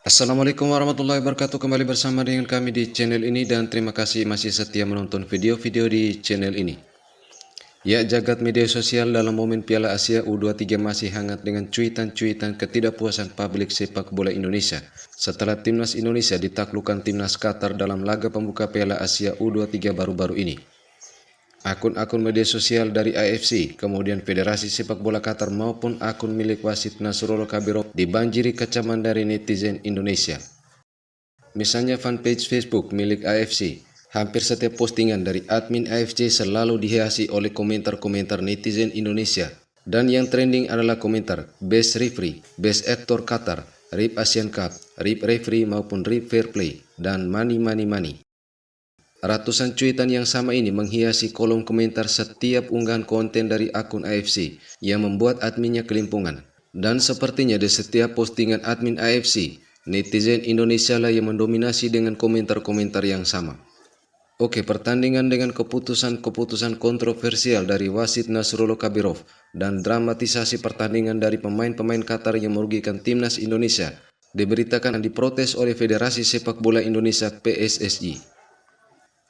Assalamualaikum warahmatullahi wabarakatuh. Kembali bersama dengan kami di channel ini dan terima kasih masih setia menonton video-video di channel ini. Ya, jagat media sosial dalam momen Piala Asia U23 masih hangat dengan cuitan-cuitan ketidakpuasan publik sepak bola Indonesia setelah timnas Indonesia ditaklukkan timnas Qatar dalam laga pembuka Piala Asia U23 baru-baru ini. Akun-akun media sosial dari AFC, kemudian Federasi Sepak Bola Qatar maupun akun milik wasit Nasrullah Kabirov dibanjiri kecaman dari netizen Indonesia. Misalnya fanpage Facebook milik AFC, hampir setiap postingan dari admin AFC selalu dihiasi oleh komentar-komentar netizen Indonesia. Dan yang trending adalah komentar Best Referee, Best Actor Qatar, RIP Asian Cup, RIP Referee maupun RIP Fair Play, dan Money Money Money. Ratusan cuitan yang sama ini menghiasi kolom komentar setiap unggahan konten dari akun AFC yang membuat adminnya kelimpungan. Dan sepertinya di setiap postingan admin AFC, netizen Indonesia lah yang mendominasi dengan komentar-komentar yang sama. Oke, pertandingan dengan keputusan-keputusan kontroversial dari wasit Nasrullah Kabirov dan dramatisasi pertandingan dari pemain-pemain Qatar yang merugikan timnas Indonesia diberitakan diprotes oleh Federasi Sepak Bola Indonesia PSSI.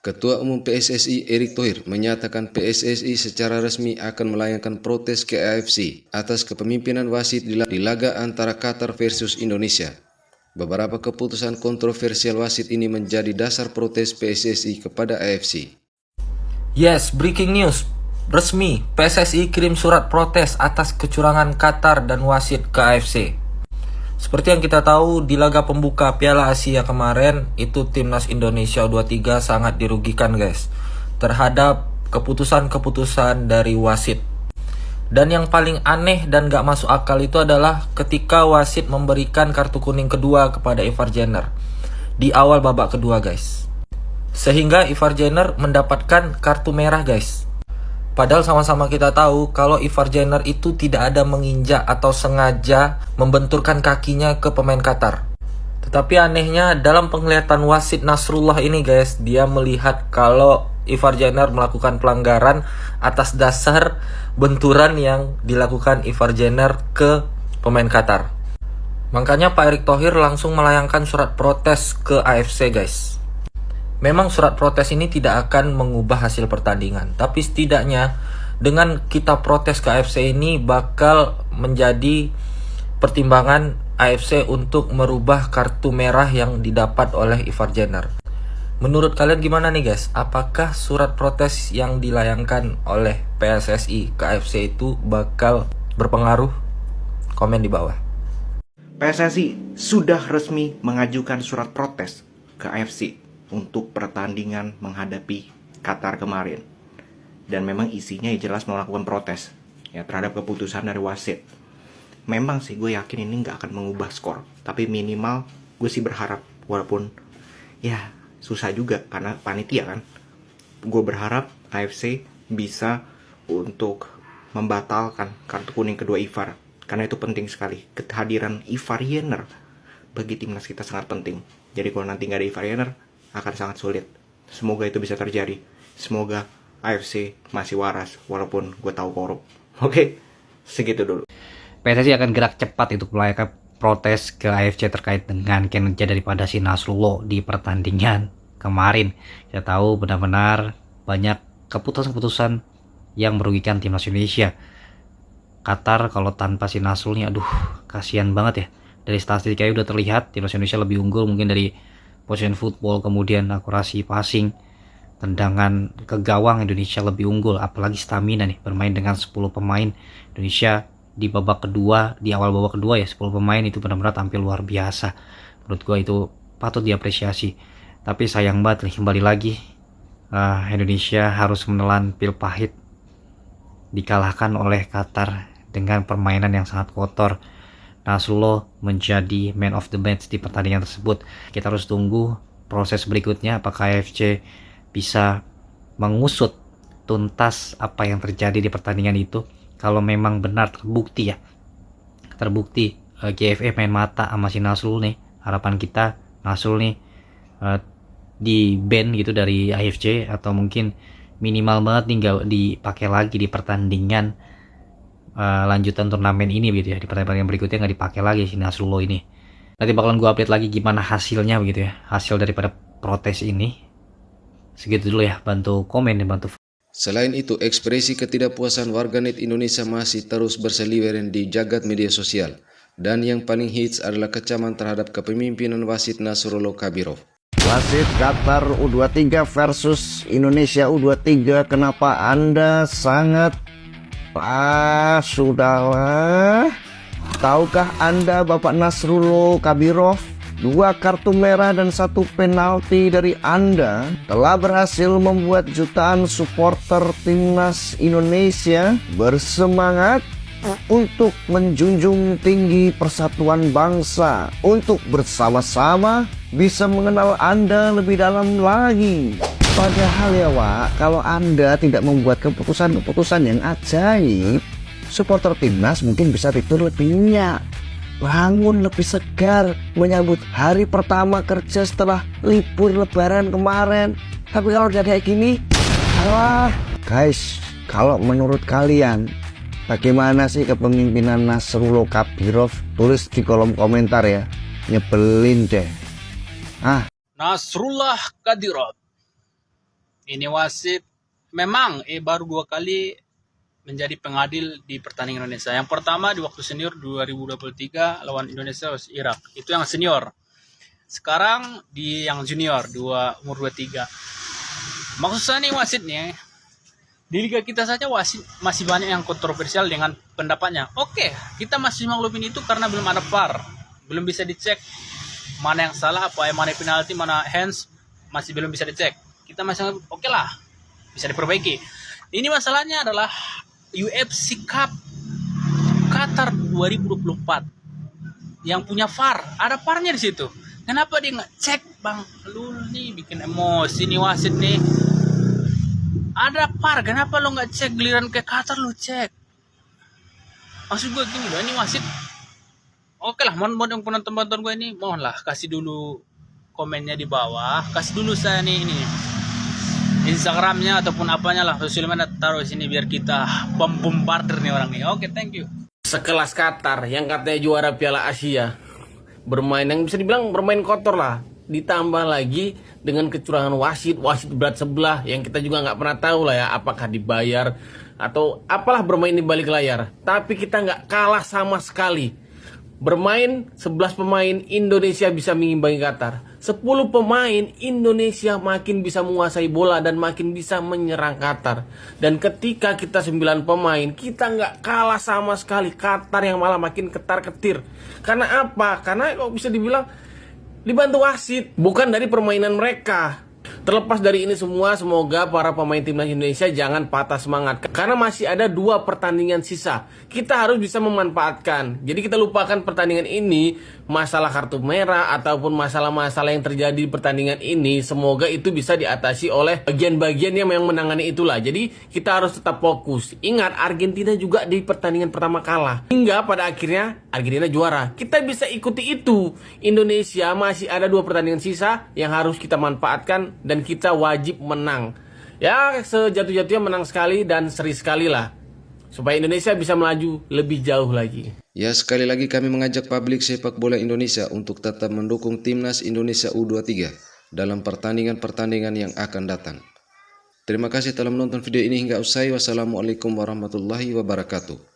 Ketua Umum PSSI Erick Thohir menyatakan PSSI secara resmi akan melayangkan protes ke AFC atas kepemimpinan wasit di laga antara Qatar versus Indonesia. Beberapa keputusan kontroversial wasit ini menjadi dasar protes PSSI kepada AFC. Yes, breaking news. Resmi, PSSI kirim surat protes atas kecurangan Qatar dan wasit ke AFC. Seperti yang kita tahu, di laga pembuka Piala Asia kemarin, itu timnas Indonesia U23 sangat dirugikan guys, terhadap keputusan-keputusan dari wasit. Dan yang paling aneh dan gak masuk akal itu adalah ketika wasit memberikan kartu kuning kedua kepada Ivar Jenner di awal babak kedua guys. Sehingga Ivar Jenner mendapatkan kartu merah guys. Padahal sama-sama kita tahu kalau Ivar Jenner itu tidak ada menginjak atau sengaja membenturkan kakinya ke pemain Qatar. Tetapi anehnya dalam penglihatan wasit Nasrullah ini guys, dia melihat kalau Ivar Jenner melakukan pelanggaran atas dasar benturan yang dilakukan Ivar Jenner ke pemain Qatar. Makanya Pak Erick Thohir langsung melayangkan surat protes ke AFC guys. Memang surat protes ini tidak akan mengubah hasil pertandingan, tapi setidaknya dengan kita protes ke AFC ini bakal menjadi pertimbangan AFC untuk merubah kartu merah yang didapat oleh Ivar Jenner. Menurut kalian gimana nih guys? Apakah surat protes yang dilayangkan oleh PSSI ke AFC itu bakal berpengaruh? Komen di bawah. PSSI sudah resmi mengajukan surat protes ke AFC untuk pertandingan menghadapi Qatar kemarin. Dan memang isinya jelas melakukan protes ya terhadap keputusan dari wasit. Memang sih gue yakin ini nggak akan mengubah skor, tapi minimal gue sih berharap, walaupun ya susah juga karena panitia kan, gue berharap AFC bisa untuk membatalkan kartu kuning kedua Ivar, karena itu penting sekali. Kehadiran Ivar Jenner bagi timnas kita sangat penting. Jadi kalau nanti nggak ada Ivar Jenner akan sangat sulit. Semoga itu bisa terjadi. Semoga AFC masih waras walaupun gue tahu korup. Oke, segitu dulu. PSSI akan gerak cepat untuk melayangkan protes ke AFC terkait dengan kinerja daripada si Nasrullah di pertandingan kemarin. Kita tahu benar-benar banyak keputusan-keputusan yang merugikan timnas Indonesia. Qatar kalau tanpa si Nasrullah, aduh kasihan banget ya. Dari statistiknya udah terlihat timnas Indonesia lebih unggul mungkin dari position football, kemudian akurasi passing, tendangan ke gawang Indonesia lebih unggul, apalagi stamina nih, bermain dengan 10 pemain Indonesia di babak kedua, di awal babak kedua ya, 10 pemain itu benar-benar tampil luar biasa. Menurut gua itu patut diapresiasi. Tapi sayang banget nih, kembali lagi Indonesia harus menelan pil pahit, dikalahkan oleh Qatar dengan permainan yang sangat kotor. Nasrullah menjadi man of the match di pertandingan tersebut. Kita harus tunggu proses berikutnya apakah AFC bisa mengusut tuntas apa yang terjadi di pertandingan itu. Kalau memang benar terbukti GFF main mata sama si Nasrullah nih, harapan kita Nasrullah nih di ban gitu dari AFC, atau mungkin minimal banget nih gak dipakai lagi di pertandingan lanjutan turnamen ini begitu ya. Di pertandingan berikutnya nggak dipakai lagi si Nasrullah ini. Nanti bakalan gue update lagi gimana hasilnya begitu ya, hasil daripada protes ini. Segitu dulu ya, bantu komen dan bantu. Selain itu, ekspresi ketidakpuasan warganet Indonesia masih terus berseliweran di jagat media sosial. Dan yang paling hits adalah kecaman terhadap kepemimpinan wasit Nasrullah Kabirov. Wasit Qatar U23 versus Indonesia U23, kenapa Anda sangat... sudahlah. Tahukah Anda Bapak Nasrullah Kabirov, 2 kartu merah dan 1 penalti dari Anda telah berhasil membuat jutaan supporter timnas Indonesia bersemangat untuk menjunjung tinggi persatuan bangsa, untuk bersama-sama bisa mengenal Anda lebih dalam lagi. Padahal ya Wak, kalau Anda tidak membuat keputusan-keputusan yang ajaib, supporter timnas mungkin bisa tidur lebih nyenyak, bangun lebih segar menyambut hari pertama kerja setelah libur lebaran kemarin. Tapi kalau udah kayak gini, alah. Guys, kalau menurut kalian bagaimana sih kepemimpinan Nasrullah Kabirov? Tulis di kolom komentar ya. Nyebelin deh. Nasrullah Kabirov ini wasit memang baru 2 kali menjadi pengadil di pertandingan Indonesia. Yang pertama di waktu senior 2023 lawan Indonesia vs Irak. Itu yang senior. Sekarang di yang junior umur 23. Maksud saya nih wasit nih, di liga kita saja wasit masih banyak yang kontroversial dengan pendapatnya. Oke, kita masih maklumin itu karena belum ada VAR. Belum bisa dicek mana yang salah, mana penalti, mana hands, masih belum bisa dicek. Kita masih oke lah, bisa diperbaiki. Ini masalahnya adalah UFC Cup Qatar 2024 yang punya VAR, ada VAR-nya di situ. Kenapa dia nggak cek, Bang? Lu nih bikin emosi nih wasit nih. Ada VAR, kenapa lu nggak cek giliran ke Qatar lu cek? Maksud gue gini loh, ini wasit. Oke lah, mohon yang penonton gue ini, mohonlah kasih dulu komennya di bawah, kasih dulu saya nih ini Instagramnya ataupun apanya lah, sosial media taruh di sini biar kita bombarder nih orang nih. Oke, thank you. Sekelas Qatar yang katanya juara Piala Asia bermain yang bisa dibilang bermain kotor lah, ditambah lagi dengan kecurangan wasit berat sebelah yang kita juga nggak pernah tahu lah ya apakah dibayar atau apalah bermain di balik layar. Tapi kita nggak kalah sama sekali. Bermain 11 pemain Indonesia bisa mengimbangi Qatar. 10 pemain Indonesia makin bisa menguasai bola dan makin bisa menyerang Qatar. Dan ketika kita 9 pemain, kita nggak kalah sama sekali. Qatar yang malah makin ketar-ketir. Karena apa? Karena kok bisa dibilang dibantu wasit, bukan dari permainan mereka. Terlepas dari ini semua, semoga para pemain timnas Indonesia jangan patah semangat. Karena masih ada 2 pertandingan sisa. Kita harus bisa memanfaatkan. Jadi kita lupakan pertandingan ini, masalah kartu merah ataupun masalah-masalah yang terjadi di pertandingan ini. Semoga itu bisa diatasi oleh bagian-bagian yang menangani itulah. Jadi kita harus tetap fokus. Ingat, Argentina juga di pertandingan pertama kalah. Hingga pada akhirnya Argentina juara. Kita bisa ikuti itu. Indonesia masih ada 2 pertandingan sisa yang harus kita manfaatkan. Dan kita wajib menang. Ya sejatuh-jatuhnya menang sekali dan seri sekali lah. Supaya Indonesia bisa melaju lebih jauh lagi. Ya, sekali lagi kami mengajak publik sepak bola Indonesia untuk tetap mendukung timnas Indonesia U23 dalam pertandingan-pertandingan yang akan datang. Terima kasih telah menonton video ini hingga usai. Wassalamualaikum warahmatullahi wabarakatuh.